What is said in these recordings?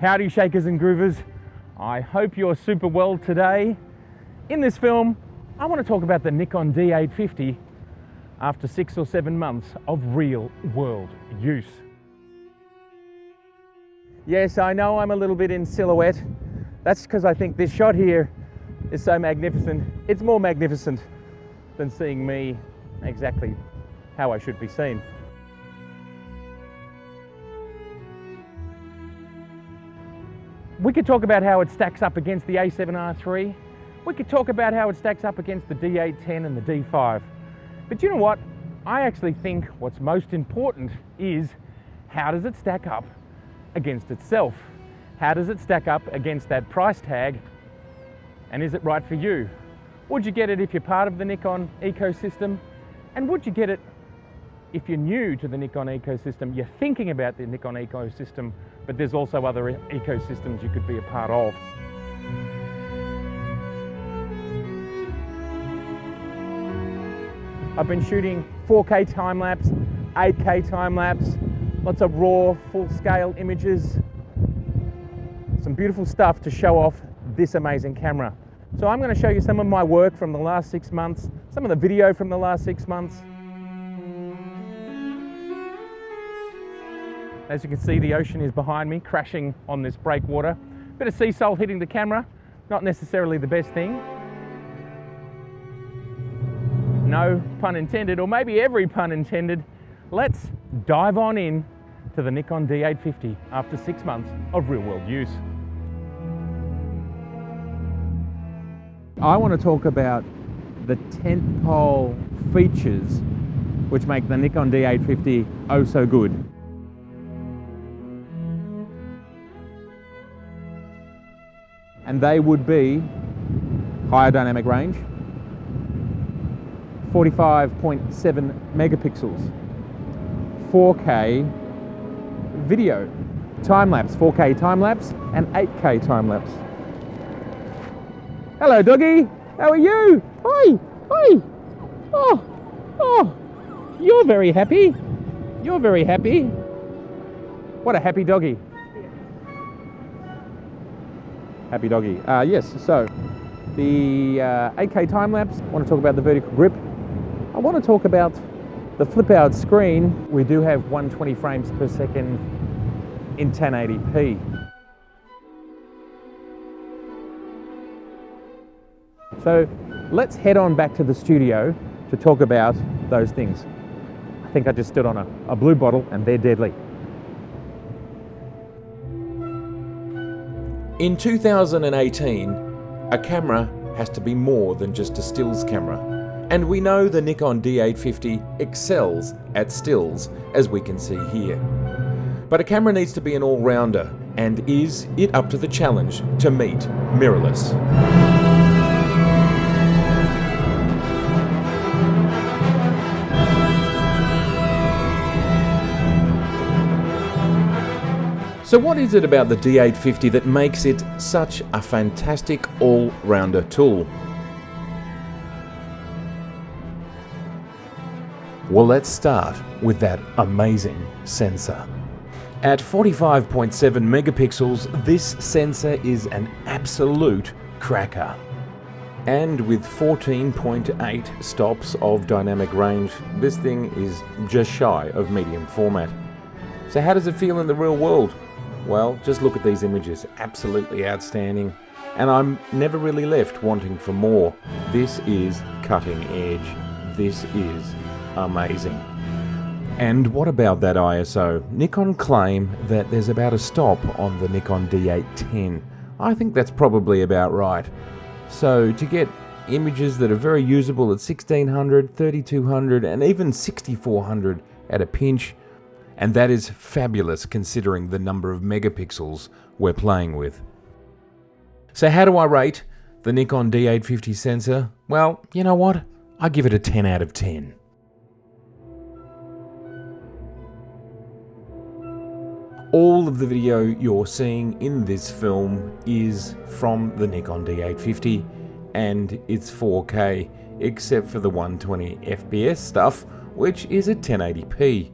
Howdy shakers and groovers. I hope you're super well today. In this film, I want to talk about the Nikon D850 after 6 or 7 months of real world use. Yes, I know I'm a little bit in silhouette. That's because I think this shot here is so magnificent. It's more magnificent than seeing me exactly how I should be seen. We could talk about how it stacks up against the A7R III. We could talk about how it stacks up against the D810 and the D5. But you know what? I actually think what's most important is how does it stack up against itself? How does it stack up against that price tag? And is it right for you? Would you get it if you're part of the Nikon ecosystem? And would you get it if you're new to the Nikon ecosystem? You're thinking about the Nikon ecosystem, but there's also other ecosystems you could be a part of. I've been shooting 4K time-lapse, 8K time-lapse, lots of raw, full-scale images, some beautiful stuff to show off this amazing camera. So I'm going to show you some of my work from the last 6 months, some of the video from the last 6 months. As you can see, the ocean is behind me, crashing on this breakwater. Bit of sea salt hitting the camera, not necessarily the best thing. No pun intended, or maybe every pun intended. Let's dive on in to the Nikon D850 after 6 months of real-world use. I want to talk about the tentpole features which make the Nikon D850 oh so good. And they would be higher dynamic range, 45.7 megapixels, 4K video, time-lapse, 4K time-lapse and 8K time-lapse. Hello doggy, how are you? Hi, hi. Oh, you're very happy. You're very happy. What a happy doggy. Happy doggy. Yes, so the 8K time-lapse, I want to talk about the vertical grip. I want to talk about the flip-out screen. We do have 120 frames per second in 1080p. So let's head on back to the studio to talk about those things. I think I just stood on a blue bottle and they're deadly. In 2018, a camera has to be more than just a stills camera. And we know the Nikon D850 excels at stills, as we can see here. But a camera needs to be an all-rounder, and is it up to the challenge to meet mirrorless? So what is it about the D850 that makes it such a fantastic all-rounder tool? Well, let's start with that amazing sensor. At 45.7 megapixels, this sensor is an absolute cracker. And with 14.8 stops of dynamic range, this thing is just shy of medium format. So how does it feel in the real world? Well, just look at these images, absolutely outstanding. And I'm never really left wanting for more. This is cutting edge. This is amazing. And what about that ISO? Nikon claim that there's about a stop on the Nikon D810. I think that's probably about right. So to get images that are very usable at 1600, 3200 and even 6400 at a pinch, and that is fabulous considering the number of megapixels we're playing with. So how do I rate the Nikon D850 sensor? Well, you know what? I give it a 10 out of 10. All of the video you're seeing in this film is from the Nikon D850 and it's 4K, except for the 120 FPS stuff, which is at 1080p.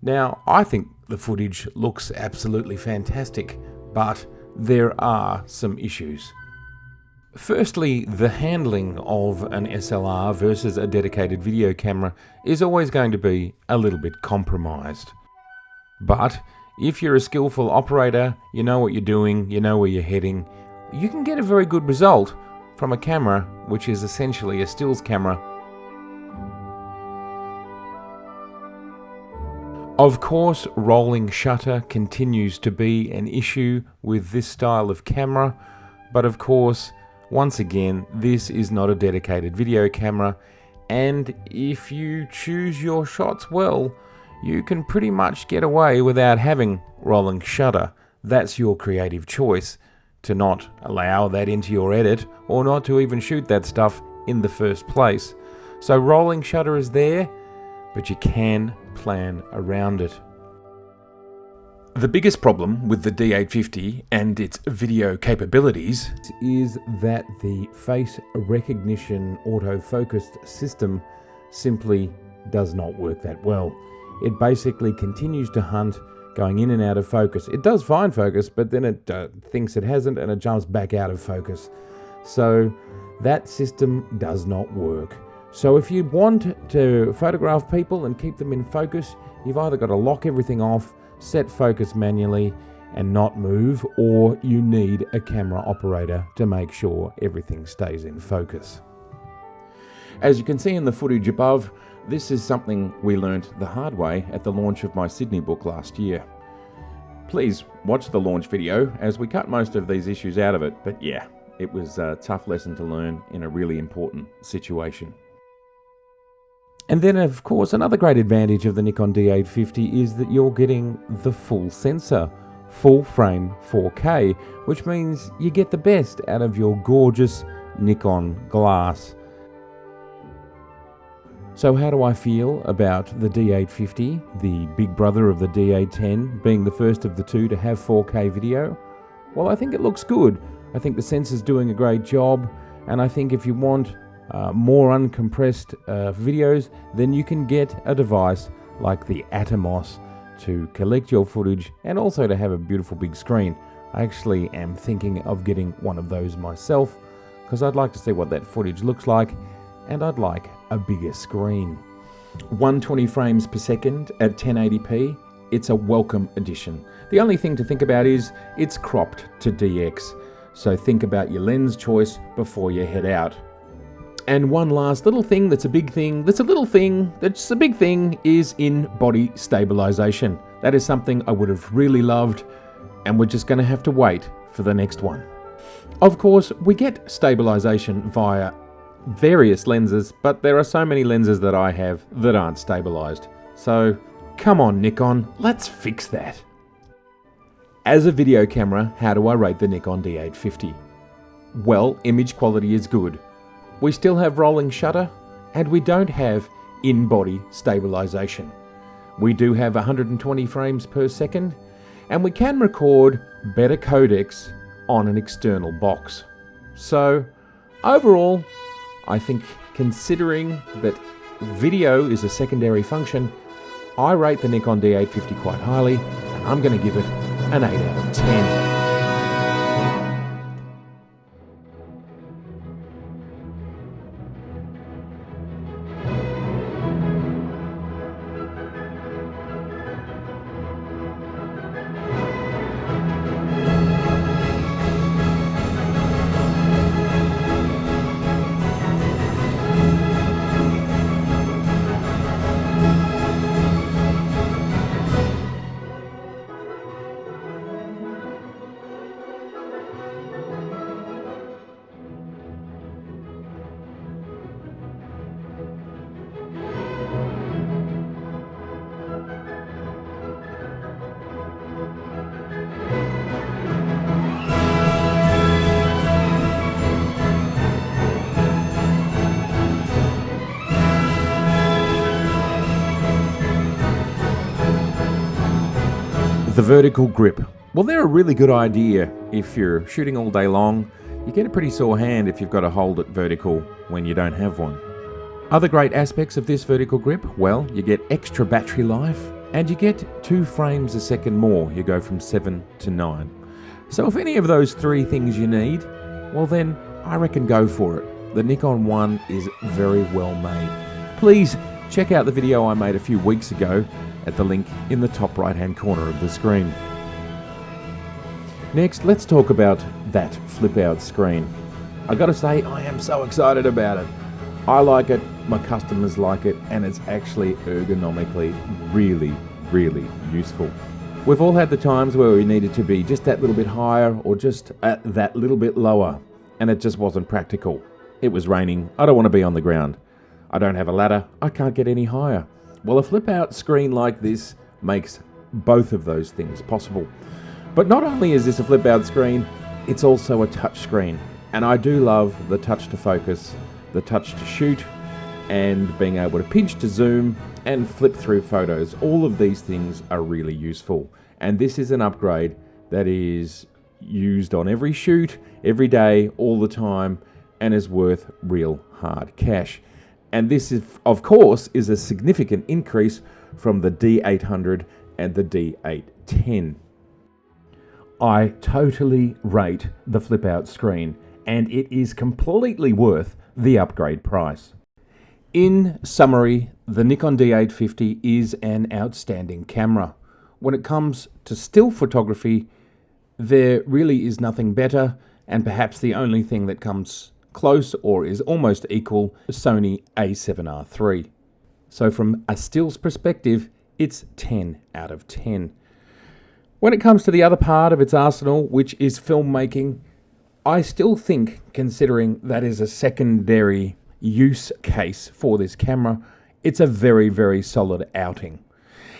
Now, I think the footage looks absolutely fantastic, but there are some issues. Firstly, the handling of an SLR versus a dedicated video camera is always going to be a little bit compromised. But if you're a skillful operator, you know what you're doing, you know where you're heading, you can get a very good result from a camera which is essentially a stills camera. Of course, rolling shutter continues to be an issue with this style of camera, but of course, once again, this is not a dedicated video camera, and if you choose your shots well, you can pretty much get away without having rolling shutter. That's your creative choice, to not allow that into your edit, or not to even shoot that stuff in the first place. So rolling shutter is there, but you can plan around it. The biggest problem with the D850 and its video capabilities is that the face recognition autofocused system simply does not work that well. It basically continues to hunt, going in and out of focus. It does find focus, but then it thinks it hasn't and it jumps back out of focus. So that system does not work. So if you want to photograph people and keep them in focus, you've either got to lock everything off, set focus manually and not move, or you need a camera operator to make sure everything stays in focus. As you can see in the footage above, this is something we learnt the hard way at the launch of my Sydney book last year. Please watch the launch video as we cut most of these issues out of it, but yeah, it was a tough lesson to learn in a really important situation. And then, of course, another great advantage of the Nikon D850 is that you're getting the full sensor, full frame 4K, which means you get the best out of your gorgeous Nikon glass. So how do I feel about the D850, the big brother of the D810, being the first of the two to have 4K video? Well, I think it looks good. I think the sensor's doing a great job, and I think if you want more uncompressed videos, then you can get a device like the Atomos to collect your footage and also to have a beautiful big screen. I actually am thinking of getting one of those myself because I'd like to see what that footage looks like, and I'd like a bigger screen. 120 frames per second at 1080p, it's a welcome addition. The only thing to think about is it's cropped to DX, so think about your lens choice before you head out. And one last little thing that's a big thing, that's a little thing, that's a big thing, is in-body stabilization. That is something I would have really loved, and we're just going to have to wait for the next one. Of course, we get stabilization via various lenses, but there are so many lenses that I have that aren't stabilized. So, come on Nikon, let's fix that. As a video camera, how do I rate the Nikon D850? Well, image quality is good. We still have rolling shutter, and we don't have in-body stabilization. We do have 120 frames per second, and we can record better codecs on an external box. So, overall, I think considering that video is a secondary function, I rate the Nikon D850 quite highly, and I'm going to give it an 8 out of 10. The vertical grip. Well, they're a really good idea if you're shooting all day long. You get a pretty sore hand if you've got to hold it vertical when you don't have one. Other great aspects of this vertical grip, well, you get extra battery life and you get 2 frames a second more. You go from 7 to 9. So if any of those three things you need, well then, I reckon go for it. The Nikon One is very well made. Please check out the video I made a few weeks ago at the link in the top right hand corner of the screen. Next, let's talk about that flip out screen. I gotta say, I am so excited about it. I like it, my customers like it, and it's actually ergonomically really, really useful. We've all had the times where we needed to be just that little bit higher or just at that little bit lower, and it just wasn't practical. It was raining, I don't want to be on the ground. I don't have a ladder, I can't get any higher. Well, a flip out screen like this makes both of those things possible. But not only is this a flip out screen, it's also a touch screen. And I do love the touch to focus, the touch to shoot, and being able to pinch to zoom and flip through photos. All of these things are really useful. And this is an upgrade that is used on every shoot, every day, all the time, and is worth real hard cash. And this is, of course, is a significant increase from the D800 and the D810. I totally rate the flip out screen, and it is completely worth the upgrade price. In summary, the Nikon D850 is an outstanding camera. When it comes to still photography, there really is nothing better, and perhaps the only thing that comes close or is almost equal, Sony A7R III. So from a stills perspective, it's 10 out of 10. When it comes to the other part of its arsenal, which is filmmaking, I still think, considering that is a secondary use case for this camera, it's a very, very solid outing.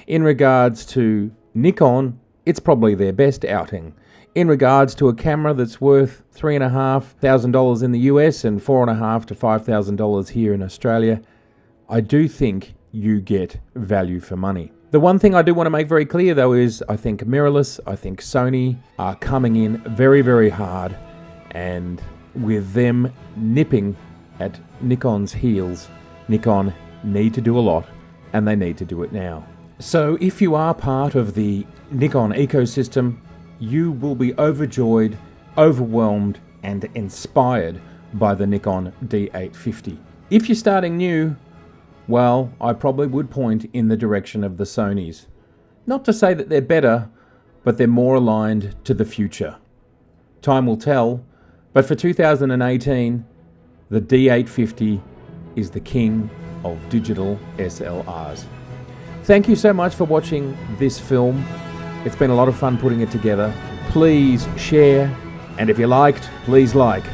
In regards to Nikon, it's probably their best outing. In regards to a camera that's worth $3,500 in the US and $4,500 to $5,000 here in Australia, I do think you get value for money. The one thing I do want to make very clear though is I think mirrorless, I think Sony are coming in very, very hard, and with them nipping at Nikon's heels, Nikon need to do a lot, and they need to do it now. So if you are part of the Nikon ecosystem, you will be overjoyed, overwhelmed, and inspired by the Nikon D850. If you're starting new, well, I probably would point in the direction of the Sonys. Not to say that they're better, but they're more aligned to the future. Time will tell, but for 2018, the D850 is the king of digital SLRs. Thank you so much for watching this film. It's been a lot of fun putting it together. Please share, and if you liked, please like.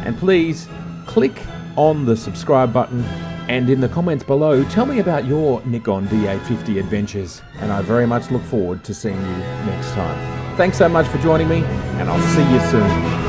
And please click on the subscribe button, and in the comments below, tell me about your Nikon D850 adventures, and I very much look forward to seeing you next time. Thanks so much for joining me, and I'll see you soon.